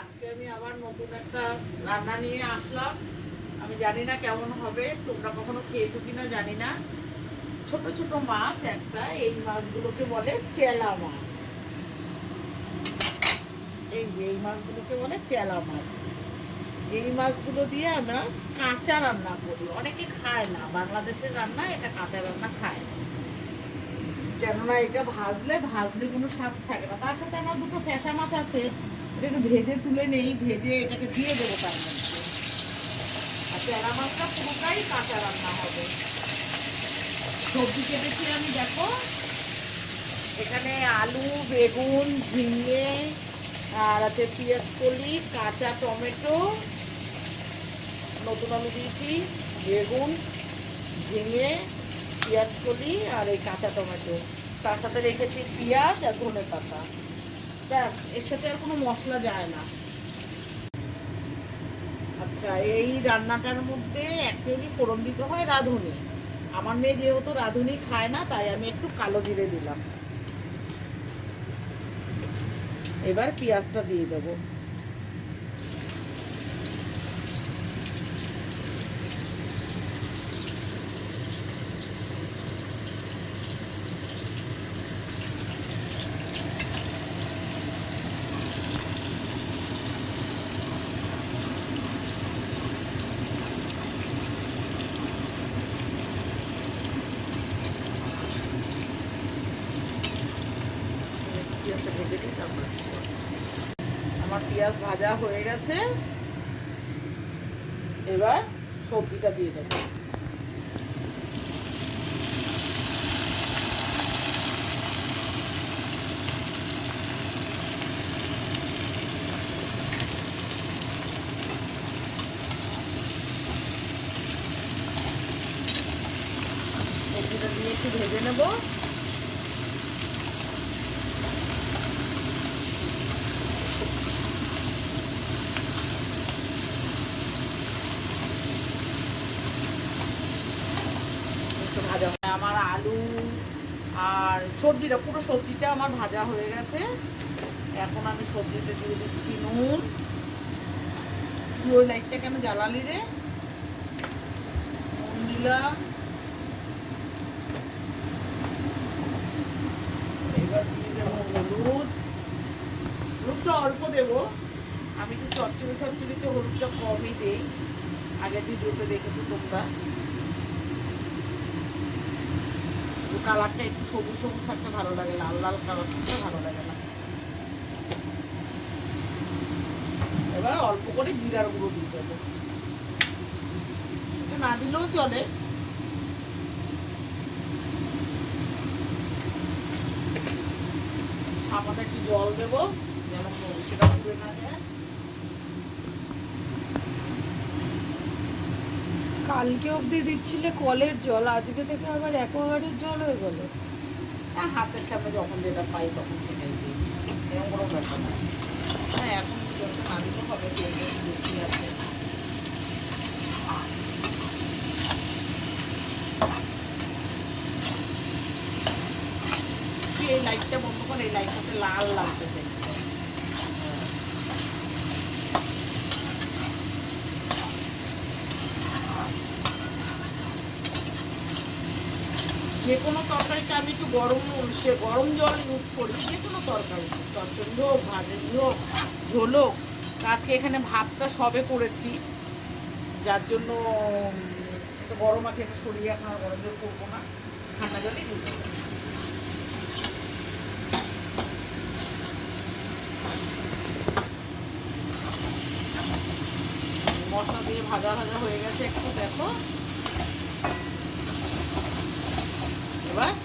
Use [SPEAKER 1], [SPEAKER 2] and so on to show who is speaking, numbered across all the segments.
[SPEAKER 1] আজকে আমি আবার নতুন একটা রান্না নিয়ে আসলাম। আমি জানি না কেমন হবে, তোমরা কখনো খেয়েছো কিনা জানি না। ছোট ছোট মাছ একটা, এই মাছগুলোকে বলে চেলা মাছ। এই মাছগুলোকে বলে চেলা মাছ। এই মাছগুলো দিয়ে আমরা কাঁচা রান্না করি। অনেকে খায় না, বাংলাদেশের রান্না এটা কাঁচা রান্না খায় না, কেননা এটা ভাজলে কোনো স্বাদ থাকে না। তার সাথে আমার দুটো ফ্যাসা মাছ আছে, এটা একটু ভেজে তুলে নেই, ভেজে এটাকে দিয়ে দেবো তার মধ্যে। আর চেরা মাছটা পুরোটাই কাঁচা রান্না হবে। সবজি কেটেছি আমি, দেখো এখানে আলু, বেগুন, ঝিঙে, আর আছে পেঁয়াজ কলি, কাঁচা টমেটো, নতুন আলু দিয়েছি, বেগুন, ঝিঙে, পেঁয়াজ কলি আর এই কাঁচা টমেটো। তার সাথে রেখেছি পেঁয়াজ আর ধনে পাতা। ব্যাস, এর সাথে আর কোনো মশলা যায় না। আচ্ছা, এই রান্নাটার মধ্যে অ্যাকচুয়ালি ফোড়ন দিতে হয় রাঁধুনি। আমার মেয়ে যেহেতু রাঁধুনি খায় না, তাই আমি একটু কালো জিরে দিলাম। এবার পেঁয়াজটা দিয়ে দেবো। পেঁয়াজটা ভেজে নিই, তারপর আমার পেঁয়াজ ভাজা হয়ে গেছে। এবার সবজিটা দিয়ে দেবো। সবজিটা দিয়ে একটু ভেজে নেব। ভাজা আমার আলু আর পুরো সবজিটা আমার ভাজা হয়ে গেছে। এখন আমি সবজিতে দিয়ে দিচ্ছি নুন। তুই ওই লাইটটা কেন জ্বালালি রে? নুন দিলাম। এবার দিয়ে দেবো হলুদ। হলুদটা অল্প দেবো, আমি একটু চচ্চড়িতে হলুদটা কমই দেই। আগের ভিডিওতে দেখেছো তোমরা। কালারটা একটু সবুজ সবুজ থাকতে ভালো লাগে, লাল লাল কালার থাকতে ভালো লাগে না। এবার অল্প করে জিরার গুঁড়ো দিয়ে দেবো, না দিলেও চলে। সামান্য একটু জল দেবো, যেন সেটা পুড়ে না যায়।
[SPEAKER 2] কালকে অবধি দিচ্ছিলে কলের জল, আজকে থেকে আবার অ্যাকোয়াগার্ডের জল হয়ে গেল।
[SPEAKER 1] হ্যাঁ, হাতের সামনে যখন যেটা পাই তখন সেটাই দিই, এরকম কোনো ব্যাপার না। হ্যাঁ, এখন জলটা না দিলেও হবে, তেল বেশি আছে। এই লাইটটা বন্ধ করে, এই লাইটটাতে লাল লাগছে দেখতে। যে কোনো তরকারিতে আমি একটু গরম জল ইউজ করি, যে কোনো তরকারি, চচ্চড়ি হোক, ভাজি হোক, ঝোল হোক। আজকে এখানে ভাতটা সবে করেছি, যার জন্য একটু গরম আছে, এটা সরিয়ে এখন আর গরম জল করবো না, ঠান্ডা জলই দিয়ে দেবো। মশলা দিয়ে ভাজা ভাজা হয়ে গেছে একটু, দেখো। এবার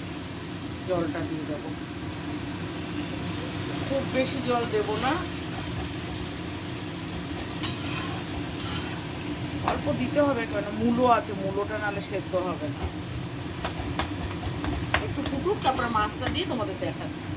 [SPEAKER 1] জলটা দিয়ে দেবো, খুব বেশি জল দেবো না, অল্প দিতে হবে, কেন মূলো আছে, মূলোটা নাহলে সেদ্ধ হবে না। একটু ফুটুক, তারপরে মাছটা দিয়ে তোমাদের দেখাচ্ছি।